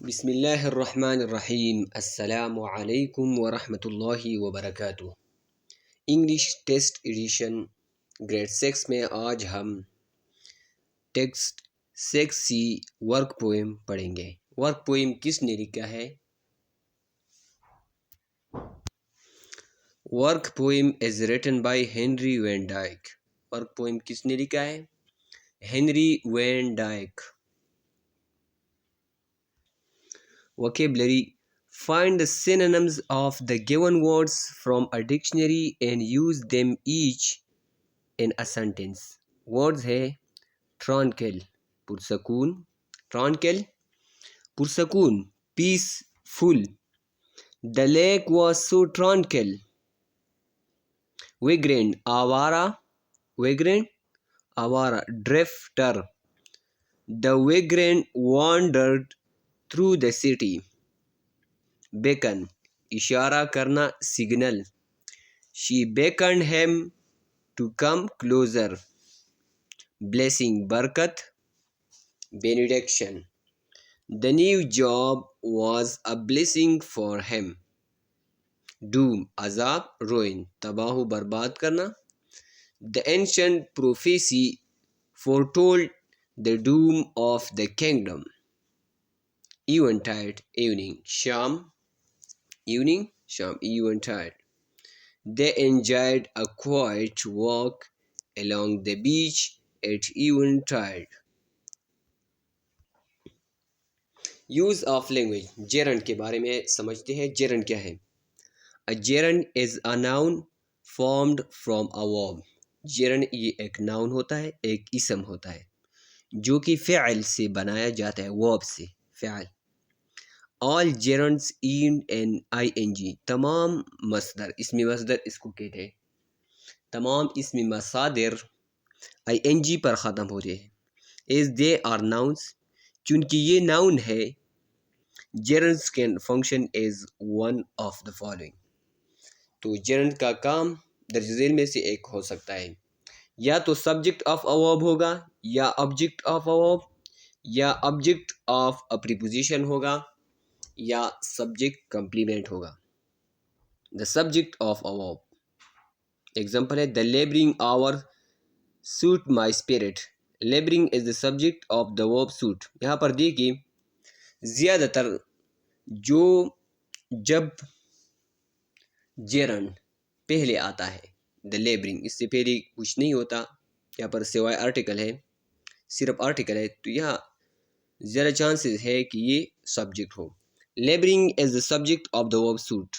बिस्मिल्लाहिर्रहमानिर्रहीम अस्सलामु अलैकुम वरहमतुल्लाहि वबरकातुह। इंग्लिश टेस्ट एडिशन ग्रेड 6 में आज हम टेक्स्ट 6C वर्क पोएम पढ़ेंगे। वर्क पोएम किसने लिखा है? Work poem is written by Henry Van Dyke. Work poem किसने लिखा है? Henry Van Dyke. Vocabulary: find the synonyms of the given words from a dictionary and use them each in a sentence. Words है tranquil पुरसकून, tranquil पुरसकून, peaceful. The lake was so tranquil. Vagrant आवारा, vagrant आवारा, drifter. The vagrant wandered through the city. Beckon इशारा करना, signal. She beckoned him to come closer. Blessing बरकत, benediction. The new job was a blessing for him. Doom अजाब, ruin तबाह बर्बाद करना. The ancient prophecy foretold the doom of the kingdom. Eventide evening, शाम, evening शाम, eventide. They enjoyed a quiet walk along the beach at eventide. Use of language, gerund के बारे में समझते हैं। जेरंड क्या है? A gerund is a noun formed from a verb. Gerund ये एक नाउन होता है, एक इसम होता है जो कि फ़िअल से बनाया जाता है, वर्ब से, फ़िअल। ऑल जेरंड्स एंड इन ing, तमाम मसदर, इसमें मसदर इसको कहते हैं। तमाम इसमें मसादिर ing पर ख़त्म होते हैं। एज दे आर नाउन्स, चूँकि ये नाउन है। Gerunds can function as one of the following, तो जेरंड का काम दर्ज झेल में से एक हो सकता है। या तो सब्जेक्ट ऑफ अ वर्ब होगा, या ऑब्जेक्ट ऑफ अ वर्ब, या ऑब्जेक्ट ऑफ अ प्रीपोजिशन होगा, या सब्जेक्ट कंप्लीमेंट होगा। The subject of a verb, example है the labouring hour suit my spirit. Labouring is the subject of the verb suit. यहाँ पर देखिए ज़्यादातर जब जेरंड पहले आता है, द लेबरिंग, इससे पहले कुछ नहीं होता, यहाँ पर सिवाय आर्टिकल है, सिर्फ आर्टिकल है, तो यहाँ ज़्यादा चांसेस है कि ये सब्जेक्ट हो। Labouring is the subject of the verb suit.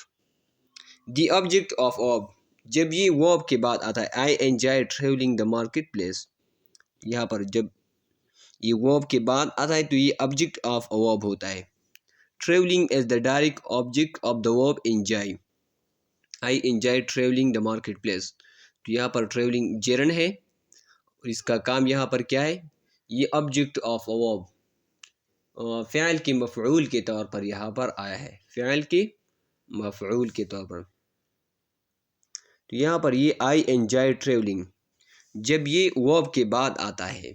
The object of verb, जब ये वर्ब के बाद आता है, I enjoy travelling the market place. यहाँ पर जब ये वर्ब के बाद आता है तो ये ऑब्जेक्ट ऑफ अ वर्ब होता है। Travelling is the direct object of the verb enjoy. I enjoy travelling the market place, तो यहाँ पर ट्रेवलिंग जेरंड है और इसका काम यहाँ पर क्या है? ये ऑब्जेक्ट ऑफ अ वर्ब फ़िअल के मफ़ऊल के तौर पर यहाँ पर आया है, फ़िअल के मफ़ऊल के तौर पर। तो यहाँ पर ये आई एंजॉय ट्रेवलिंग जब ये वर्ब के बाद आता है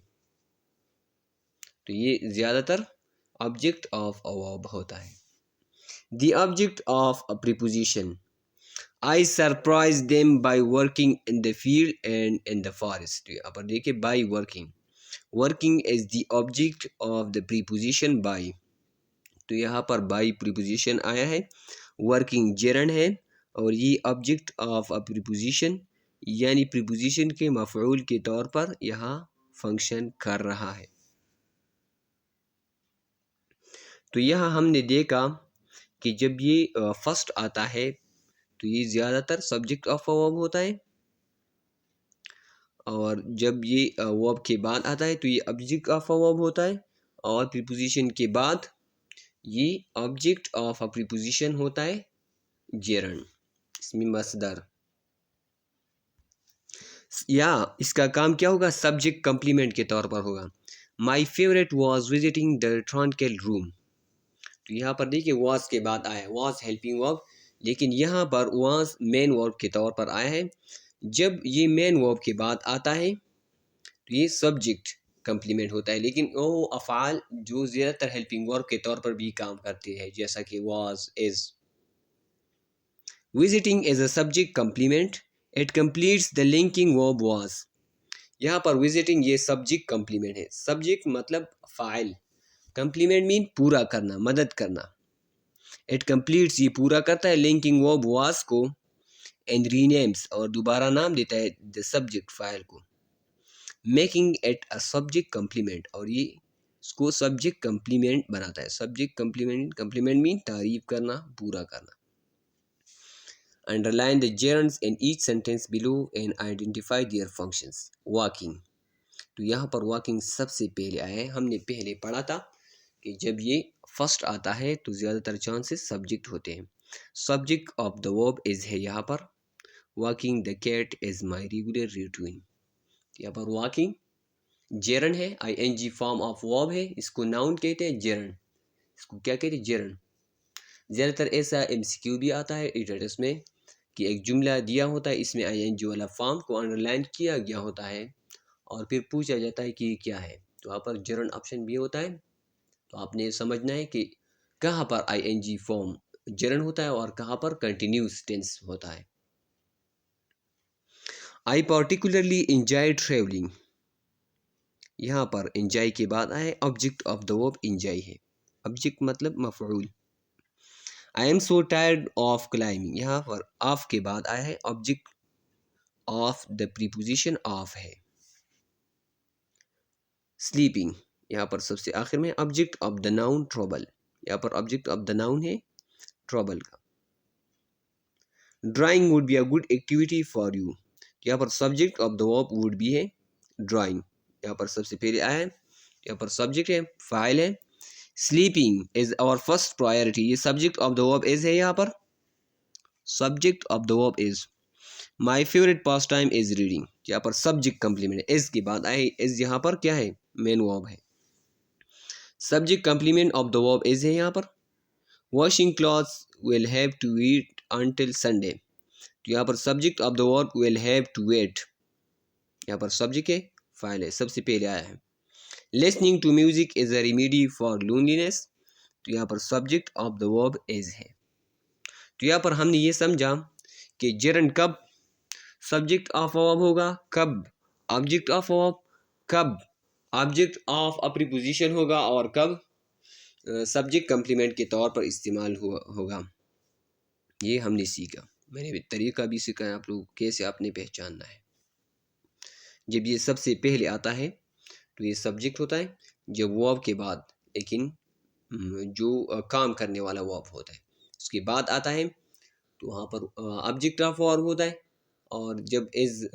तो ये ज़्यादातर ऑब्जेक्ट ऑफ अ वर्ब होता है। The object of a preposition, I surprise them by working in the field and in the forest. यहाँ पर देखिए by working, working is the object of the preposition by, तो यहाँ पर by preposition आया है। वर्किंग जेरंड है और ये ऑब्जेक्ट ऑफ अ प्रीपोजिशन यानी प्रीपोजिशन के मफ़ऊल के तौर पर यहाँ फंक्शन कर रहा है। तो यहाँ हमने देखा कि जब ये फर्स्ट आता है तो ये ज़्यादातर सब्जेक्ट ऑफ अ वर्ब होता है, और जब ये वर्ब के बाद आता है तो ये ऑब्जेक्ट ऑफ अ वर्ब होता है, और प्रीपोजिशन के बाद ये ऑब्जेक्ट ऑफ अ प्रीपोजिशन होता है जेरंड, इसमें मसदर। या इसका काम क्या होगा? सब्जेक्ट कंप्लीमेंट के तौर पर होगा। My favourite was visiting the ट्रॉन्केल रूम, तो यहाँ पर देखिए वॉज के बाद आया है, वॉज हेल्पिंग वर्ब, लेकिन यहाँ पर वॉज मेन वर्ब के तौर पर आया है। जब ये मेन वर्ब के बाद आता है तो ये सब्जेक्ट कम्प्लीमेंट होता है, लेकिन वो अफ़ाल जो ज़्यादातर हेल्पिंग वर्ब के तौर पर भी काम करते हैं, जैसा कि was, is. Visiting is a subject complement, it completes the linking verb was. यहाँ पर विजिटिंग ये सब्जेक्ट कम्प्लीमेंट है। सब्जेक्ट मतलब फ़ाइल, कम्प्लीमेंट मीन पूरा करना, मदद करना। इट कंप्लीट्स ये पूरा करता है लिंकिंग वर्ब वाज को, एंड रीनेम्स और दोबारा नाम देता है द सब्जेक्ट फाइल को, making it a subject complement, और ये इसको सब्जेक्ट कम्प्लीमेंट बनाता है। सब्जेक्ट कम्प्लीमेंट, कम्प्लीमेंट मीन तारीफ करना, पूरा करना। Underline the gerunds in each sentence below and identify their functions. Walking, तो यहाँ पर walking सबसे पहले आया है। हमने पहले पढ़ा था कि जब ये फर्स्ट आता है तो ज़्यादातर चांसेस सब्जेक्ट होते हैं। Subject of the verb is है यहाँ पर। Walking the cat is my regular routine. यहाँ पर वॉकिंग जेरन है, ing फॉर्म ऑफ वर्ब है, इसको नाउन कहते हैं जेरन। इसको क्या कहते हैं? जेरन। ज़्यादातर ऐसा MCQ भी आता है एडिटर्स में कि एक जुमला दिया होता है, इसमें ing वाला फॉर्म को अंडरलाइन किया गया होता है और फिर पूछा जाता है कि ये क्या है। तो यहाँ पर जेरन ऑप्शन भी होता है। तो आपने समझना है कि कहाँ पर ing फॉर्म जेरन होता है और कहाँ पर कंटिन्यूस टेंस होता है। आई पर्टिकुलरली इंजॉय ट्रेवलिंग, यहाँ पर इंजॉय के बाद आए object of the verb enjoy है। ऑब्जेक्ट मतलब मफऊल। I am so tired of climbing, यहाँ पर ऑफ के बाद आया है object of the preposition of है। स्लीपिंग, यहाँ पर सबसे आखिर में object of the noun trouble, यहाँ पर ऑब्जेक्ट ऑफ द नाउन है ट्रबल का। Drawing would be a good activity for you, यहाँ पर subject of the verb would be है ड्राइंग, यहाँ पर सबसे पहले आया है। यहाँ पर सब्जेक्ट है, फाइल है। Sleeping is our first priority, ये subject of the verb is है। यहाँ पर subject of the verb is. My favourite pastime is reading, यहाँ पर सब्जेक्ट कंप्लीमेंट है, इज के बाद आए। इज यहाँ पर क्या है? मेन वर्ब है। Subject complement of the verb is है यहाँ पर। Washing clothes will have to wait until Sunday, तो यहाँ पर subject of the verb will have to wait, यहाँ पर सब्जेक्ट है, फाइल है, सबसे पहले आया है। Listening to music is a remedy for loneliness, तो यहाँ पर subject of the verb is है। तो यहाँ पर हमने ये समझा कि जेरन कब सब्जेक्ट ऑफ वर्ब होगा, कब ऑब्जेक्ट ऑफ वर्ब, कब ऑब्जेक्ट ऑफ अ प्रीपोजिशन होगा और कब सब्जेक्ट कंप्लीमेंट के तौर पर इस्तेमाल होगा। ये हमने सीखा। मैंने भी तरीका भी सीखा आप लोग कैसे आपने पहचानना है। जब ये सबसे पहले आता है तो ये सब्जेक्ट होता है, जब वर्ब के बाद लेकिन जो काम करने वाला वर्ब होता है उसके बाद आता है तो वहाँ पर ऑब्जेक्ट ऑफ वर्ब होता है। और जब इज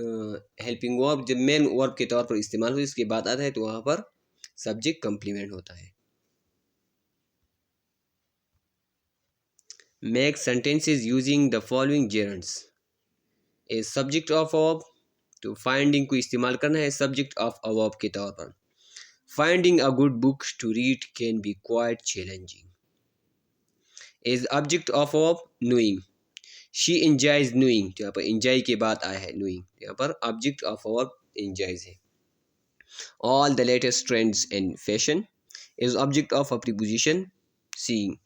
हेल्पिंग वर्ब जब मेन वर्ब के तौर पर इस्तेमाल हो इसके बाद आता है तो वहाँ पर सब्जेक्ट कंप्लीमेंट होता है। Make sentences using the following gerunds a subject of verb, तो फाइंडिंग को इस्तेमाल करना है सब्जेक्ट ऑफ अ वर्ब के तौर पर। Finding a good book to read can be quite challenging. Is object of verb knowing, she enjoys knowing, तो यहाँ पर एंजॉय के बाद आया है नोइंग, यहाँ पर ऑब्जेक्ट ऑफ वर्ब एंजॉयज है। All the latest trends in fashion is object of a preposition seeing,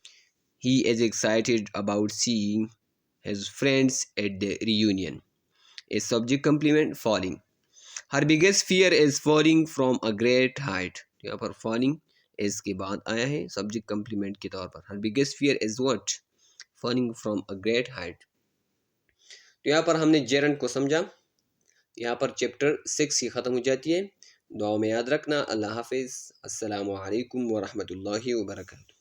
he is excited about seeing his friends at the reunion. A subject complement falling. Her biggest fear is falling from a great height. यहाँ पर falling is के बाद आया है subject complement के तौर पर। Her biggest fear is what? Falling from a great height. तो यहाँ पर हमने जेरन को समझा। यहाँ पर चैप्टर 6 ही ख़त्म हो जाती है। दुआ में याद रखना। अल्लाह हाफिज़। अस्सलामु अलैकुम व रहमतुल्लाहि व बरकातुहू।